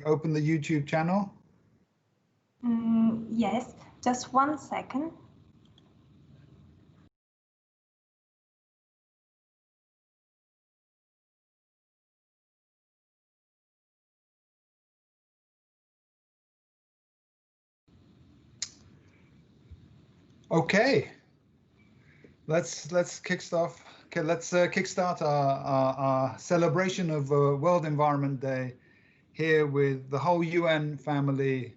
Open the YouTube channel? Yes, just 1 second. Okay, let's kickstart. Okay, let's kickstart our celebration of World Environment Day here with the whole UN family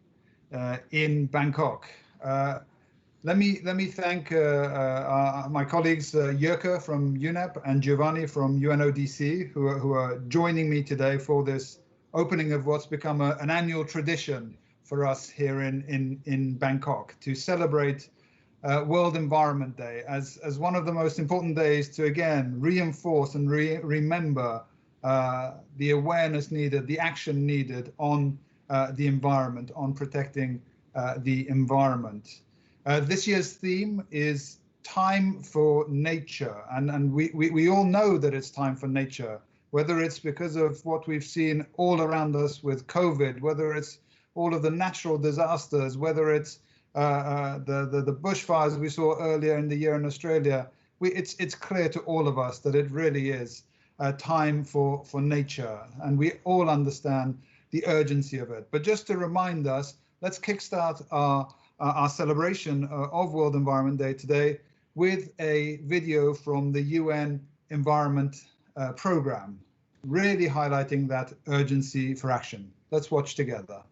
in Bangkok. Let me thank my colleagues Jurka from UNEP and Giovanni from UNODC who are joining me today for this opening of what's become an annual tradition for us here in Bangkok to celebrate World Environment Day as one of the most important days to again reinforce and remember the awareness needed, the action needed on the environment, on protecting the environment. This year's theme is time for nature, and we all know that it's time for nature, whether it's because of what we've seen all around us with COVID, whether it's all of the natural disasters, whether it's the bushfires we saw earlier in the year in Australia. It's clear to all of us that it really is time for nature, and we all understand the urgency of it. But just to remind us, let's kickstart our celebration of World Environment Day today with a video from the UN Environment Programme, really highlighting that urgency for action. Let's watch together.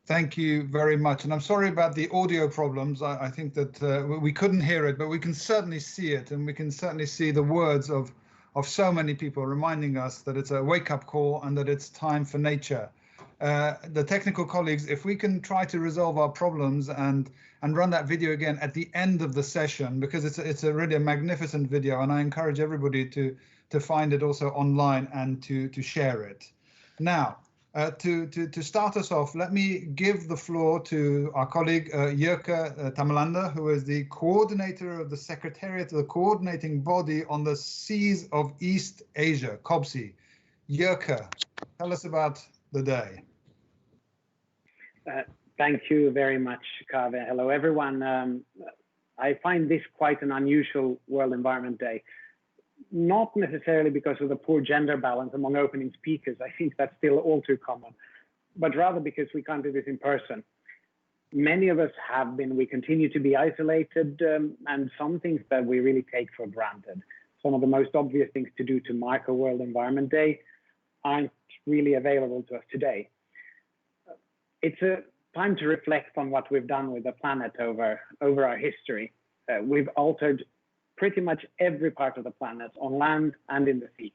Thank you very much. And I'm sorry about the audio problems. I think that we couldn't hear it, but we can certainly see it. And we can certainly see the words of so many people reminding us that it's a wake-up call and that it's time for nature. The technical colleagues, if we can try to resolve our problems and run that video again at the end of the session, because it's a really a magnificent video, and I encourage everybody to find it also online and to share it. Now, to start us off, let me give the floor to our colleague Jurka Tamalanda, who is the coordinator of the Secretariat of the Coordinating Body on the Seas of East Asia, COBSE. Jurka, tell us about the day. Thank you very much, Kaveh. Hello, everyone. I find this quite an unusual World Environment Day. Not necessarily because of the poor gender balance among opening speakers. I think that's still all too common, but rather because we can't do this in person. Many of us have been, we continue to be isolated, and some things that we really take for granted. Some of the most obvious things to do to mark a World Environment Day aren't really available to us today. It's a time to reflect on what we've done with the planet over our history. We've altered pretty much every part of the planet on land and in the sea.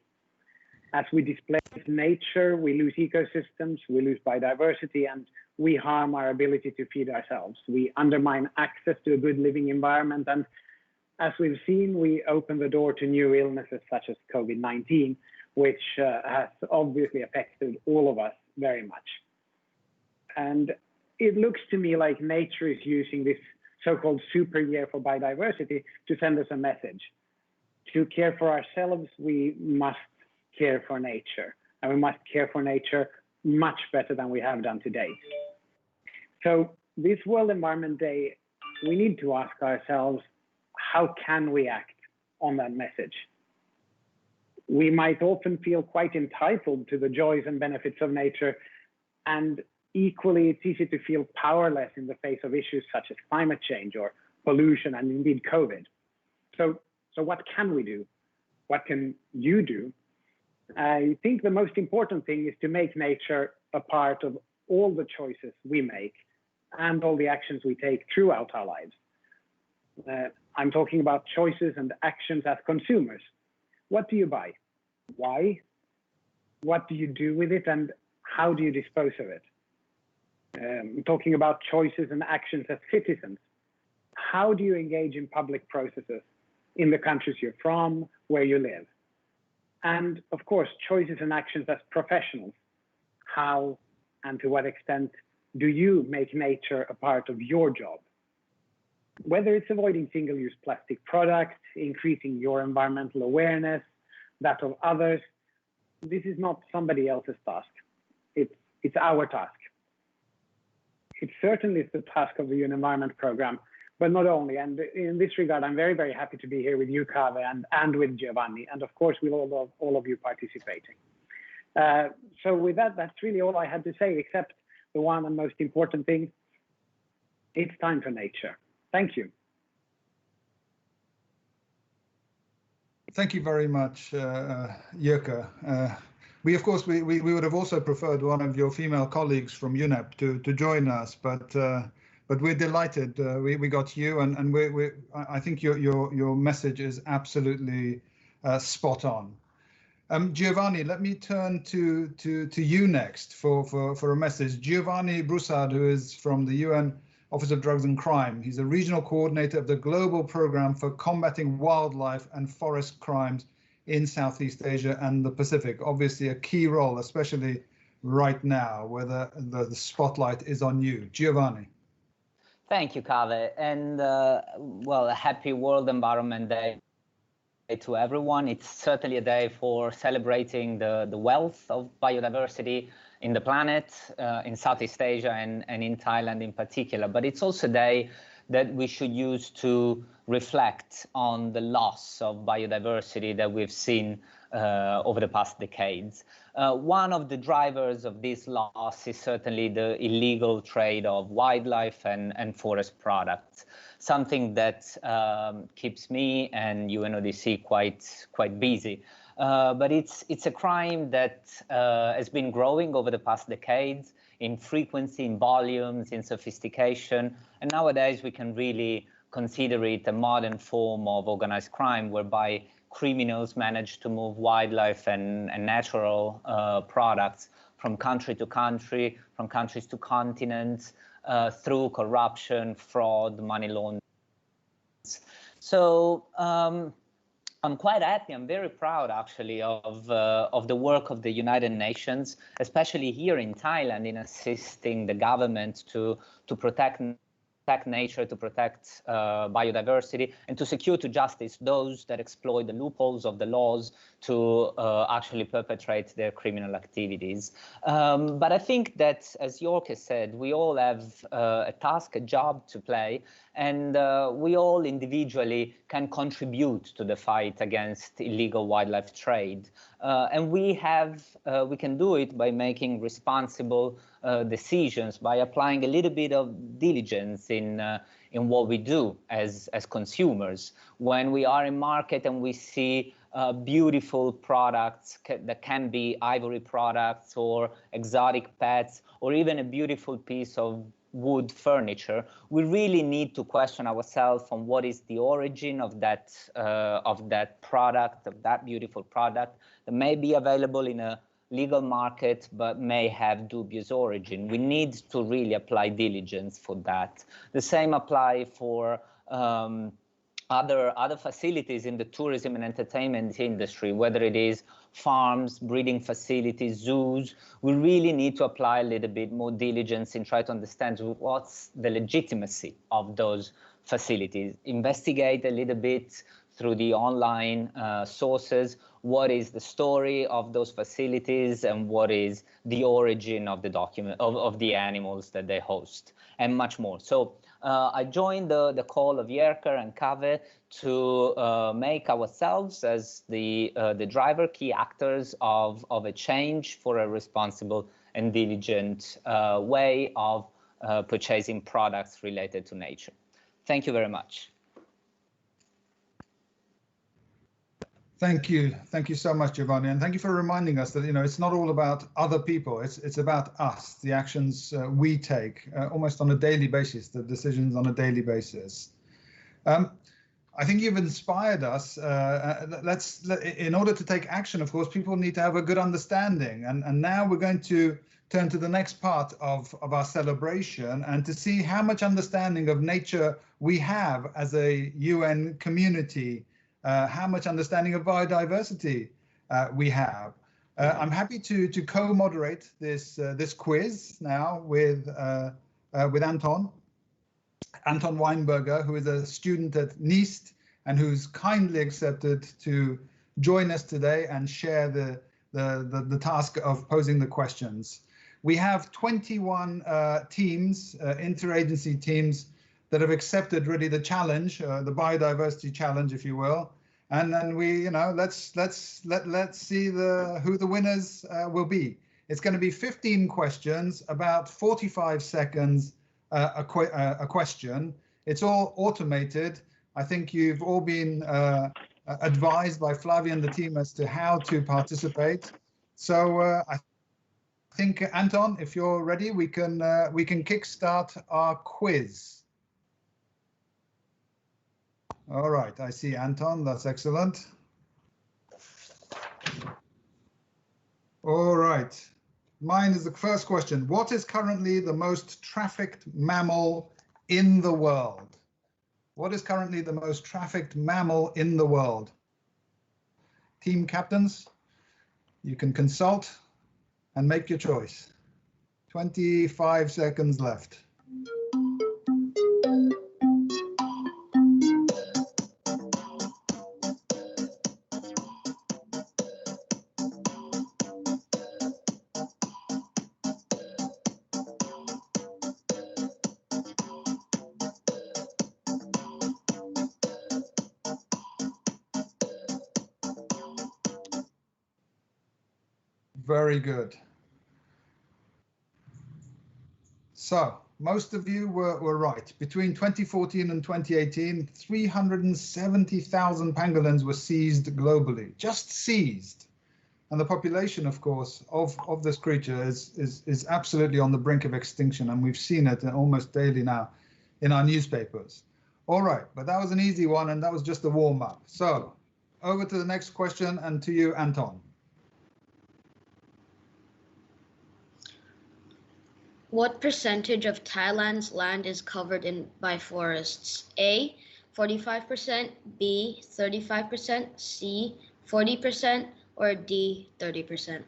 As we displace nature, we lose ecosystems, we lose biodiversity, and we harm our ability to feed ourselves. We undermine access to a good living environment, and as we've seen, we open the door to new illnesses such as COVID-19, which has obviously affected all of us very much. And it looks to me like nature is using this so-called super year for biodiversity to send us a message. To care for ourselves, we must care for nature, and we must care for nature much better than we have done today. So this World Environment Day, we need to ask ourselves, how can we act on that message? We might often feel quite entitled to the joys and benefits of nature, and equally, it's easy to feel powerless in the face of issues such as climate change or pollution and indeed COVID. So what can we do? What can you do? I think the most important thing is to make nature a part of all the choices we make and all the actions we take throughout our lives. I'm talking about choices and actions as consumers. What do you buy? Why? What do you do with it? And how do you dispose of it? I'm talking about choices and actions as citizens. How do you engage in public processes in the countries you're from, where you live? And of course, choices and actions as professionals. How and to what extent do you make nature a part of your job? Whether it's avoiding single-use plastic products, increasing your environmental awareness, that of others, this is not somebody else's task. It's our task. It certainly is the task of the UN Environment Programme, but not only. And in this regard, I'm very, very happy to be here with you, Kaveh, and with Giovanni, and of course with all of you participating. So with that, that's really all I had to say, except the one and most important thing, it's time for nature. Thank you. Thank you very much, Jyrki. We, of course, we would have also preferred one of your female colleagues from UNEP to join us, but we're delighted we got you, and I think your message is absolutely spot on. Giovanni, let me turn to you next for a message. Giovanni Broussard, who is from the UN Office of Drugs and Crime. He's a regional coordinator of the Global Program for Combating Wildlife and Forest Crimes in Southeast Asia and the Pacific. Obviously a key role, especially right now, where the spotlight is on you. Giovanni. Thank you, Kaveh, and well, a happy World Environment Day to everyone. It's certainly a day for celebrating the wealth of biodiversity in the planet, in Southeast Asia and in Thailand in particular. But it's also a day that we should use to reflect on the loss of biodiversity that we've seen over the past decades. One of the drivers of this loss is certainly the illegal trade of wildlife and forest products, something that keeps me and UNODC quite busy. But it's a crime that has been growing over the past decades in frequency, in volumes, in sophistication. And nowadays we can really consider it a modern form of organized crime whereby criminals manage to move wildlife and natural products from country to country, from countries to continents, through corruption, fraud, money laundering. So I'm quite happy, I'm very proud actually of the work of the United Nations, especially here in Thailand, in assisting the government to protect nature, to protect biodiversity, and to secure to justice those that exploit the loopholes of the laws to actually perpetrate their criminal activities. But I think that, as Jyrki said, we all have a task, a job to play, and we all individually can contribute to the fight against illegal wildlife trade. And we can do it by making responsible decisions, by applying a little bit of diligence in what we do as consumers. When we are in market and we see beautiful products that can be ivory products or exotic pets, or even a beautiful piece of wood furniture, we really need to question ourselves on what is the origin of that product, of that beautiful product that may be available in a legal market but may have dubious origin. We need to really apply diligence for that. The same apply for other facilities in the tourism and entertainment industry, whether it is farms, breeding facilities, zoos. We really need to apply a little bit more diligence in trying to understand what's the legitimacy of those facilities. Investigate a little bit through the online sources, what is the story of those facilities and what is the origin of the document of the animals that they host, and much more. So I joined the call of Jerker and Kave to make ourselves as the driver, key actors of a change for a responsible and diligent way of purchasing products related to nature. Thank you very much. Thank you so much, Giovanni, and thank you for reminding us that it's not all about other people. It's about us, the actions we take almost on a daily basis, the decisions on a daily basis. I think you've inspired us. In order to take action, of course, people need to have a good understanding, and now we're going to turn to the next part of our celebration and to see how much understanding of nature we have as a UN community. How much understanding of biodiversity we have. I'm happy to co-moderate this quiz now with Anton Weinberger, who is a student at NIST and who's kindly accepted to join us today and share the task of posing the questions. We have 21 teams, interagency teams, that have accepted really the challenge, the biodiversity challenge, if you will, and then let's see who the winners will be. It's going to be 15 questions, about 45 seconds a question. It's all automated. I think you've all been advised by Flavia and the team as to how to participate. So I think Anton, if you're ready, we can kickstart our quiz. All right, I see Anton, that's excellent. All right, mine is the first question. What is currently the most trafficked mammal in the world? What is currently the most trafficked mammal in the world? Team captains, you can consult and make your choice. 25 seconds left. Very good. So most of you were right. Between 2014 and 2018, 370,000 pangolins were seized globally, just seized. And the population, of course, of this creature is absolutely on the brink of extinction. And we've seen it almost daily now in our newspapers. All right, but that was an easy one, and that was just a warm up. So over to the next question, and to you, Anton. What percentage of Thailand's land is covered by forests? A, 45%, B, 35%, C, 40%, or D, 30%?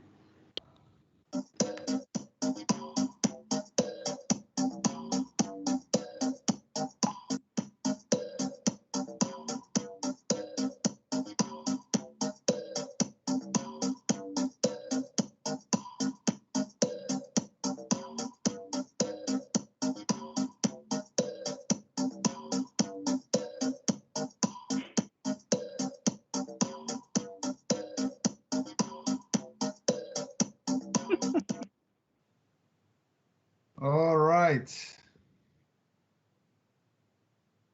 All right.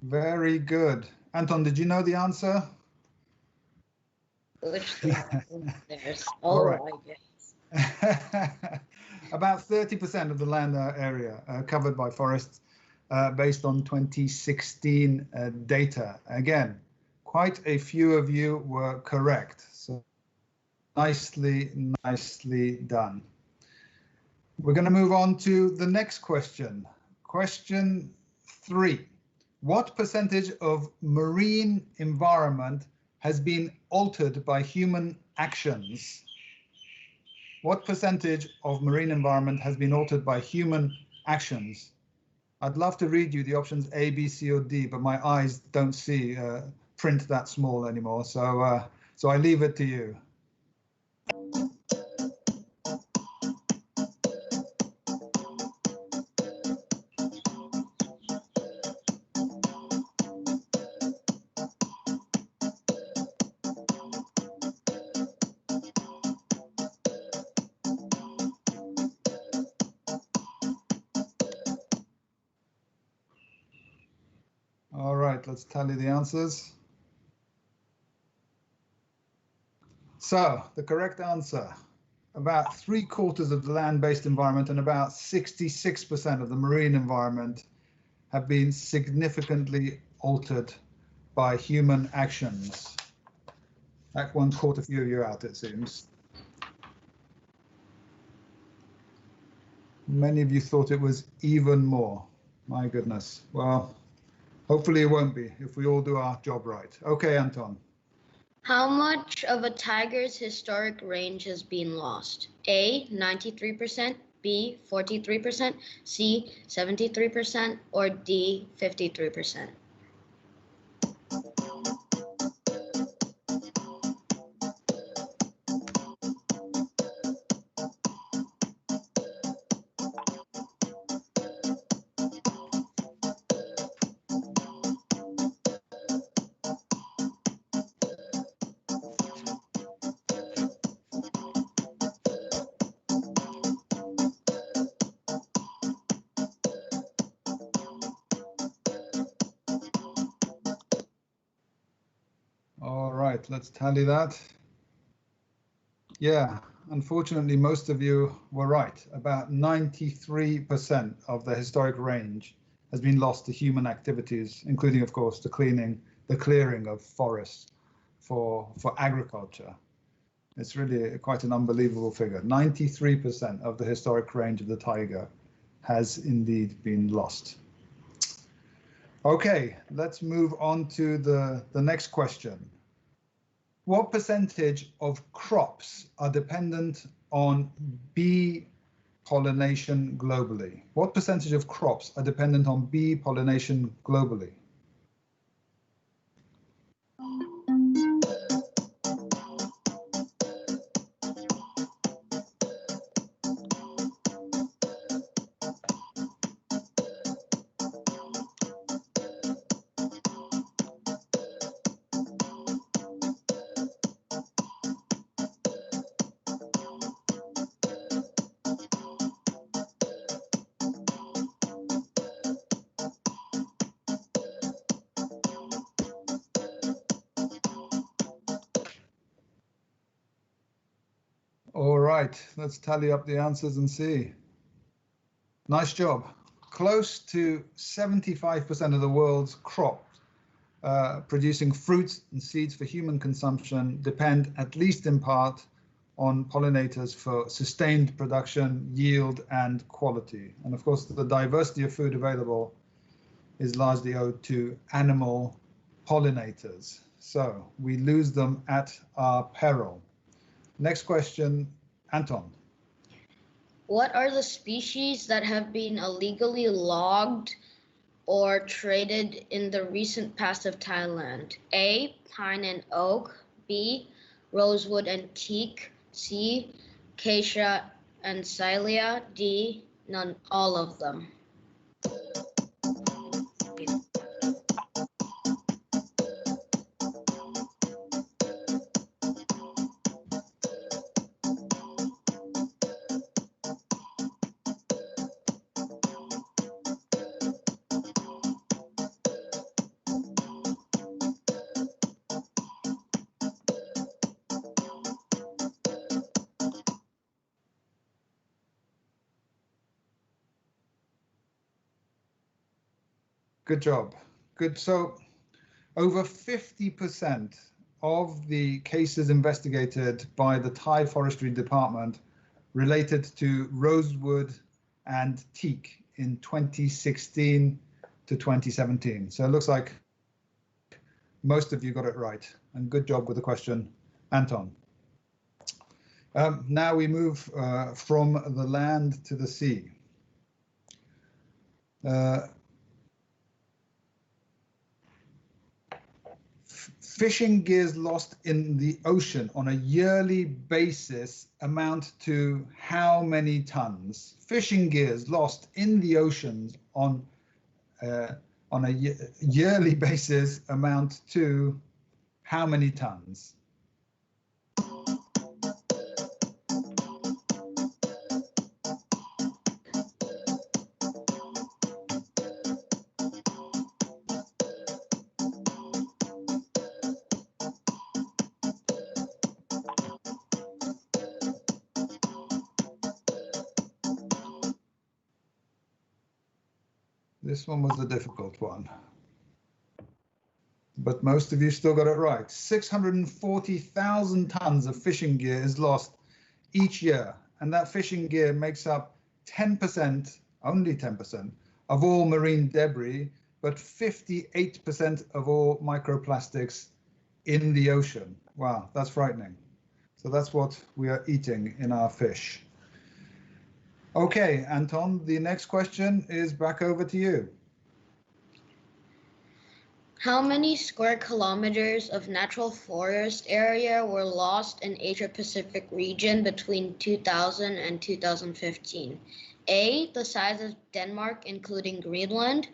Very good. Anton, did you know the answer? There's All right. I guess. about 30% of the land area covered by forests based on 2016 data. Again, quite a few of you were correct. So nicely done. We're going to move on to the next question. Question 3. What percentage of marine environment has been altered by human actions? What percentage of marine environment has been altered by human actions? I'd love to read you the options A, B, C, or D, but my eyes don't see print that small anymore. So, so I leave it to you. All right, let's tally the answers. So the correct answer, about 3/4 of the land-based environment and about 66% of the marine environment have been significantly altered by human actions. That one caught a few of you out, it seems. Many of you thought it was even more. My goodness. Well, hopefully it won't be if we all do our job right. Okay, Anton. How much of a tiger's historic range has been lost? A, 93%, B, 43%, C, 73%, or D, 53%? All right, let's tally that. Yeah, unfortunately, most of you were right. About 93% of the historic range has been lost to human activities, including, of course, the clearing of forests for agriculture. It's really quite an unbelievable figure. 93% of the historic range of the tiger has indeed been lost. Okay, let's move on to the next question. What percentage of crops are dependent on bee pollination globally? What percentage of crops are dependent on bee pollination globally? All right, let's tally up the answers and see. Nice job. Close to 75% of the world's crops producing fruits and seeds for human consumption depend, at least in part, on pollinators for sustained production, yield, and quality. And of course, the diversity of food available is largely owed to animal pollinators. So we lose them at our peril. Next question, Anton. What are the species that have been illegally logged or traded in the recent past of Thailand? A, pine and oak, B, rosewood and teak, C, acacia and salvia, D, none, all of them. Good job. Good. So over 50% of the cases investigated by the Thai Forestry Department related to rosewood and teak in 2016 to 2017. So it looks like most of you got it right, and good job with the question, Anton. Now we move from the land to the sea. Fishing gears lost in the ocean on a yearly basis amount to how many tons? Fishing gears lost in the oceans on a yearly basis amount to how many tons? This one was the difficult one, but most of you still got it right. 640,000 tons of fishing gear is lost each year, and that fishing gear makes up 10%, only 10%, of all marine debris, but 58% of all microplastics in the ocean. Wow, that's frightening. So that's what we are eating in our fish. Okay, Anton, the next question is back over to you. How many square kilometers of natural forest area were lost in Asia-Pacific region between 2000 and 2015? A, the size of Denmark, including Greenland.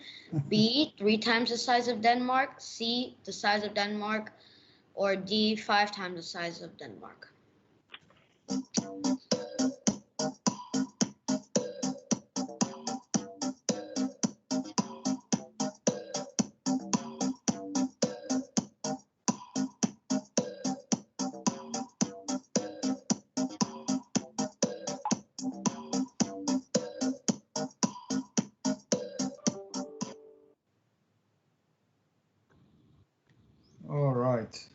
B, 3 times the size of Denmark. C, the size of Denmark. Or D, 5 times the size of Denmark. All right.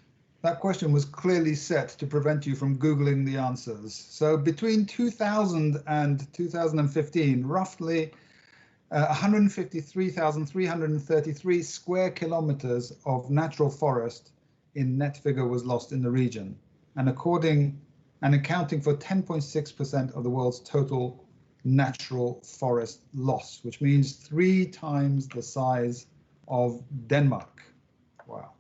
That question was clearly set to prevent you from Googling the answers. So between 2000 and 2015, roughly 153,333 square kilometers of natural forest in net figure was lost in the region, and accounting for 10.6% of the world's total natural forest loss, which means 3 times the size of Denmark. Wow.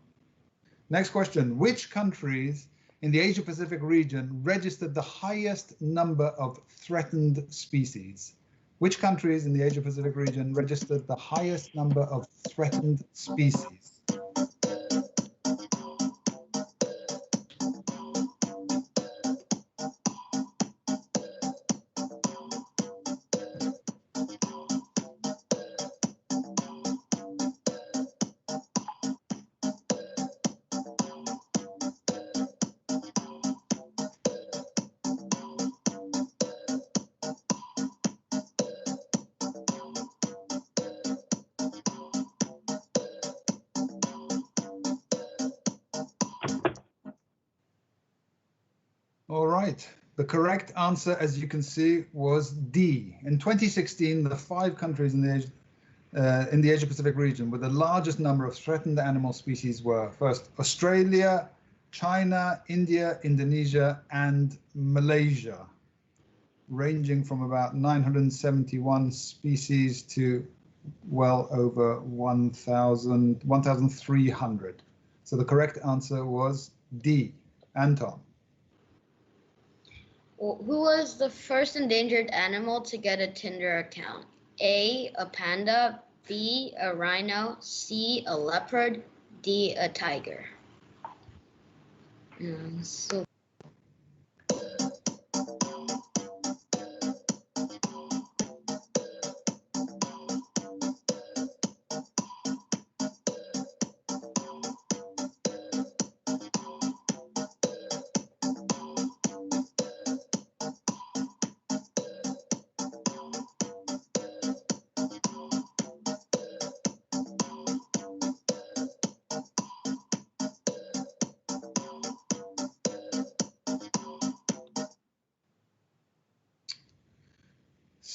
Next question, which countries in the Asia-Pacific region registered the highest number of threatened species? Which countries in the Asia-Pacific region registered the highest number of threatened species? All right, the correct answer, as you can see, was D. In 2016, the 5 countries in the Asia-Pacific region with the largest number of threatened animal species were first Australia, China, India, Indonesia, and Malaysia, ranging from about 971 species to well over 1,300. So the correct answer was D. Anton. Who was the first endangered animal to get a Tinder account? A, a panda. B, a rhino. C, a leopard. D, a tiger. So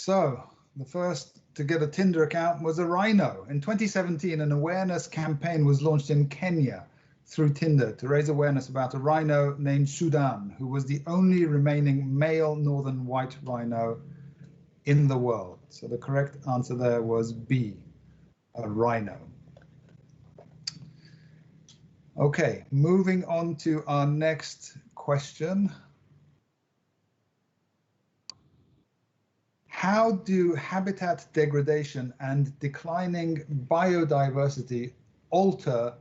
So the first to get a Tinder account was a rhino. In 2017, an awareness campaign was launched in Kenya through Tinder to raise awareness about a rhino named Sudan, who was the only remaining male northern white rhino in the world. So the correct answer there was B, a rhino. Okay, moving on to our next question. How do habitat degradation and declining biodiversity alter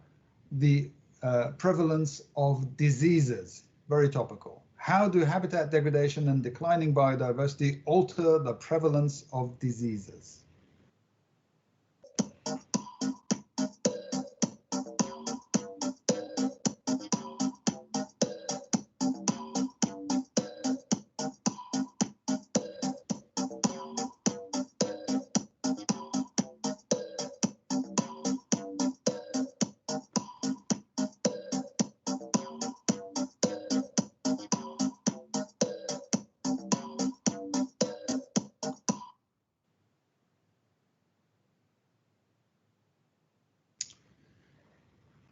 the prevalence of diseases? Very topical. How do habitat degradation and declining biodiversity alter the prevalence of diseases?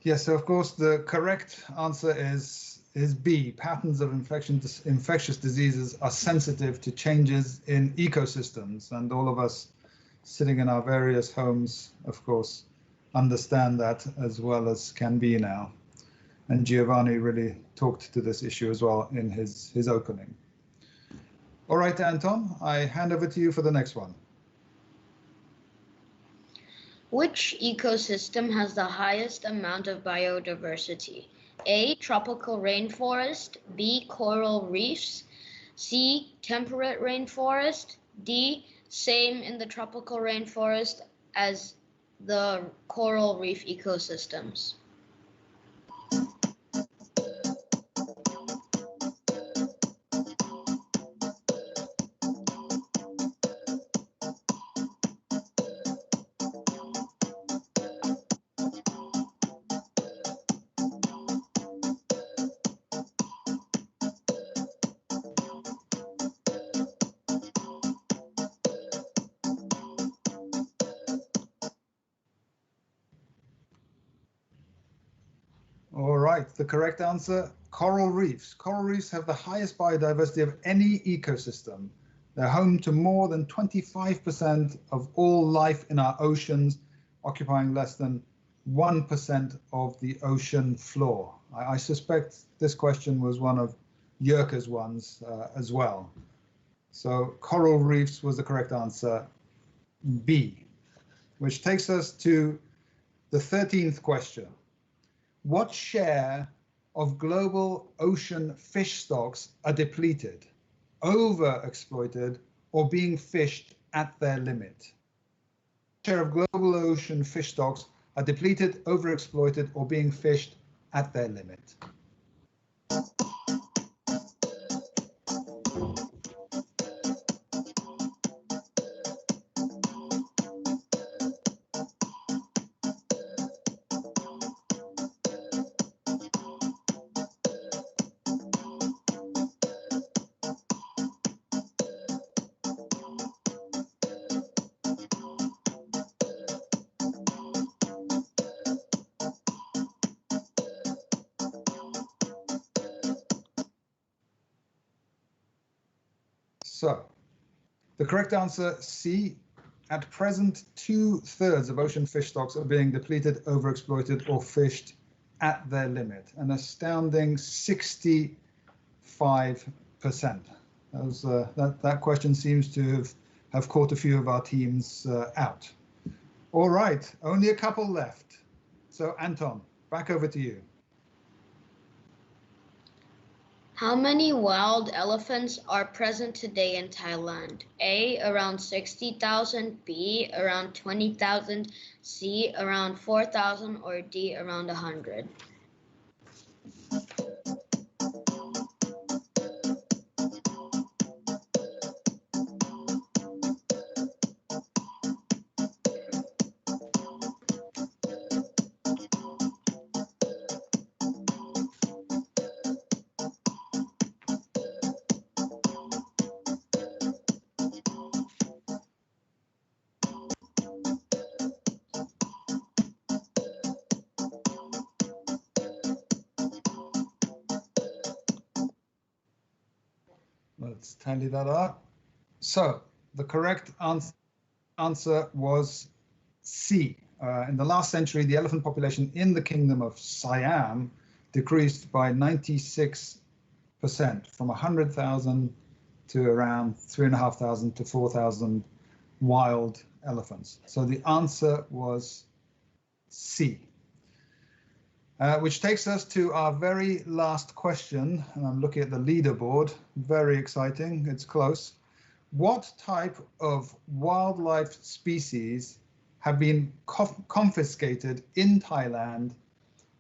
Yes, so of course the correct answer is B. Patterns of infectious diseases are sensitive to changes in ecosystems, and all of us sitting in our various homes, of course, understand that as well as can be now. And Giovanni really talked to this issue as well in his opening. All right, Anton, I hand over to you for the next one. Which ecosystem has the highest amount of biodiversity? A. Tropical rainforest. B. Coral reefs. C. Temperate rainforest. D. Same in the tropical rainforest as the coral reef ecosystems. All right, the correct answer, coral reefs. Coral reefs have the highest biodiversity of any ecosystem. They're home to more than 25% of all life in our oceans, occupying less than 1% of the ocean floor. I suspect this question was one of Jurka's ones as well. So coral reefs was the correct answer, B, which takes us to the 13th question. What share of global ocean fish stocks are depleted, overexploited, or being fished at their limit? Share of global ocean fish stocks are depleted, overexploited, or being fished at their limit? So, the correct answer, C. At present, 2/3 of ocean fish stocks are being depleted, overexploited, or fished at their limit. An astounding 65%. That question seems to have caught a few of our teams out. All right, only a couple left. So, Anton, back over to you. How many wild elephants are present today in Thailand? A. Around 60,000. B. Around 20,000. C. Around 4,000. Or D. Around 100. Let's tally that up. So the correct answer was C. In the last century, the elephant population in the kingdom of Siam decreased by 96%, from 100,000 to around 3,500 to 4,000 wild elephants. So the answer was C. Which takes us to our very last question, and I'm looking at the leaderboard. Very exciting, it's close. What type of wildlife species have been confiscated in Thailand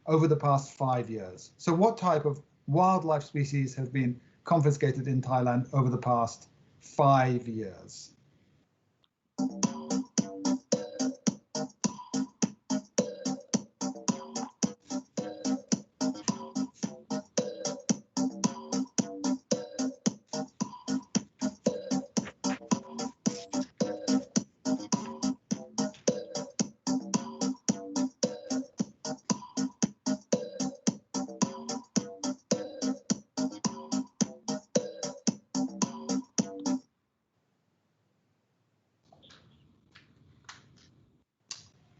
over the past 5 years? So what type of wildlife species have been confiscated in Thailand over the past 5 years?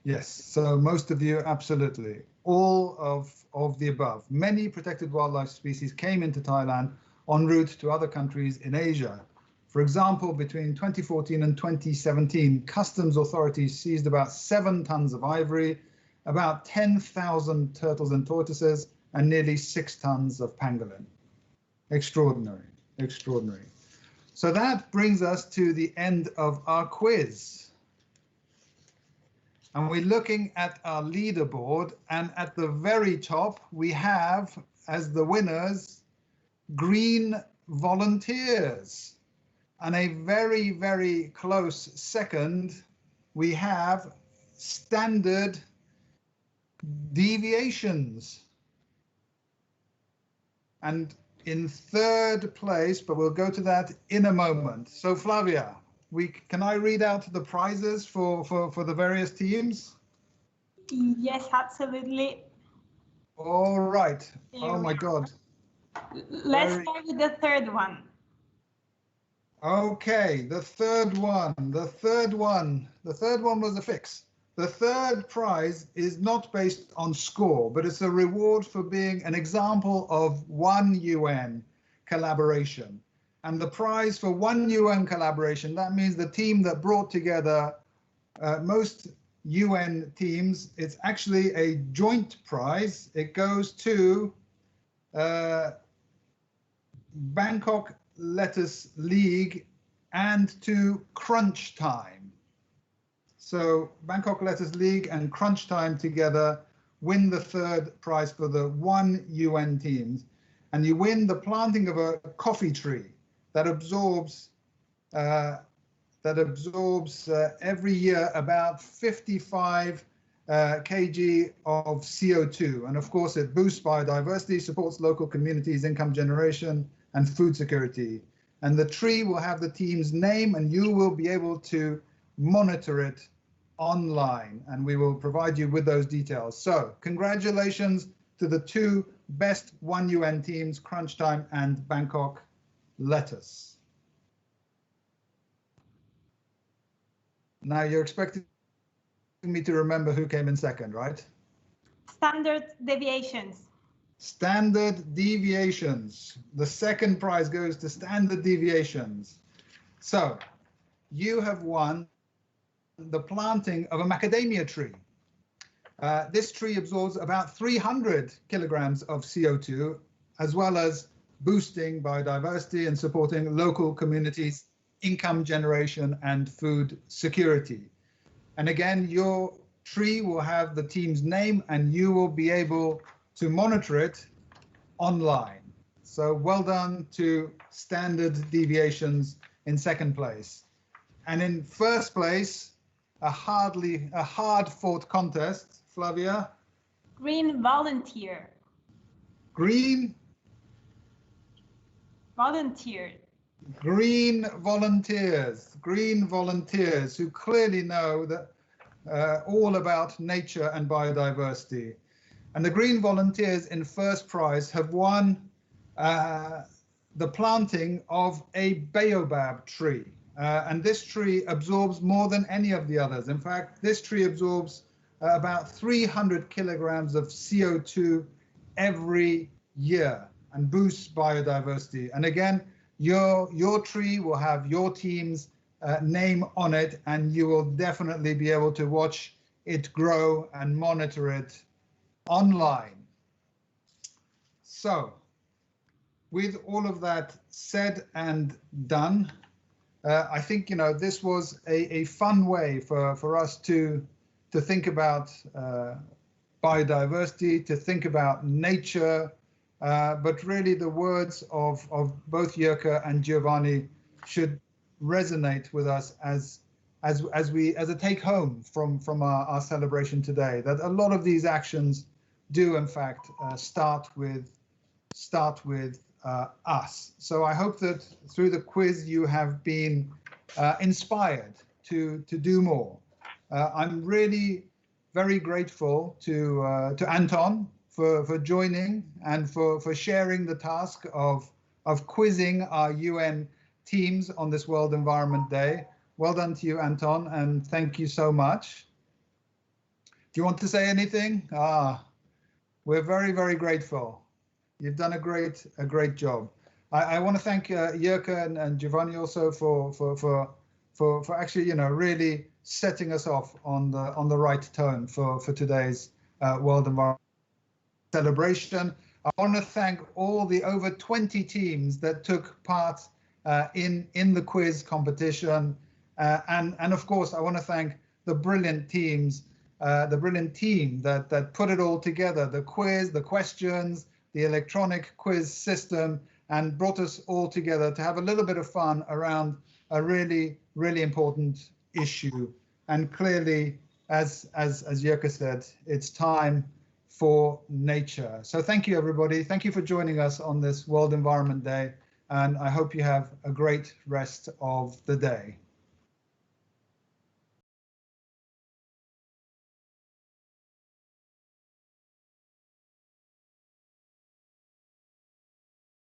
Yes, so most of you, absolutely. All of the above. Many protected wildlife species came into Thailand en route to other countries in Asia. For example, between 2014 and 2017, customs authorities seized about 7 tons of ivory, about 10,000 turtles and tortoises, and nearly 6 tons of pangolin. Extraordinary, extraordinary. So that brings us to the end of our quiz. And we're looking at our leaderboard, and at the very top, we have as the winners, green volunteers. And a very, very close second, we have standard deviations. And in third place, but we'll go to that in a moment. So Flavia, can I read out the prizes for the various teams? Yes, absolutely. All right. Oh my God. Let's start with the third one. Okay, the third one was a fix. The third prize is not based on score, but it's a reward for being an example of one UN collaboration. And the prize for one UN collaboration, that means the team that brought together most UN teams, it's actually a joint prize. It goes to Bangkok Lettuce League and to Crunch Time. So Bangkok Lettuce League and Crunch Time together win the third prize for the one UN teams. And you win the planting of a coffee tree that absorbs every year about 55 kg of CO2. And of course, it boosts biodiversity, supports local communities, income generation, and food security. And the tree will have the team's name, and you will be able to monitor it online, and we will provide you with those details. So congratulations to the 2 best one UN teams, Crunch Time and Bangkok Lettuce. Now you're expecting me to remember who came in second, right? Standard deviations. Standard deviations. The second prize goes to standard deviations. So you have won the planting of a macadamia tree. This tree absorbs about 300 kilograms of CO2, as well as boosting biodiversity and supporting local communities' income generation and food security. And again, your tree will have the team's name, and you will be able to monitor it online. So well done to Standard Deviations in second place. And in first place, a hard-fought contest, Flavia. Green volunteer. Green Volunteer. Green volunteers who clearly know that all about nature and biodiversity. And the Green Volunteers in first prize have won the planting of a baobab tree. And this tree absorbs more than any of the others. In fact, this tree absorbs about 300 kilograms of CO2 every year and boosts biodiversity. And again, your tree will have your team's name on it, and you will definitely be able to watch it grow and monitor it online. So, with all of that said and done, I think this was a fun way for us to think about biodiversity, to think about nature, but really the words of both Jirka and Giovanni should resonate with us as a take home from our celebration today. That a lot of these actions do in fact start with us. So I hope that through the quiz you have been inspired to do more. I'm really very grateful to Anton for joining and for sharing the task of quizzing our UN teams on this World Environment Day. Well done to you, Anton, and thank you so much. Do you want to say anything? We're very, very grateful. You've done a great job. I want to thank Jirka and Giovanni also for actually really setting us off on the right tone for today's World Environment celebration. I want to thank all the over 20 teams that took part in the quiz competition, and of course I want to thank the brilliant teams, the brilliant team that put it all together, the quiz, the questions, the electronic quiz system, and brought us all together to have a little bit of fun around a really, really important issue. And clearly, as Jirka said, it's time for nature. So thank you, everybody. Thank you for joining us on this World Environment Day, and I hope you have a great rest of the day.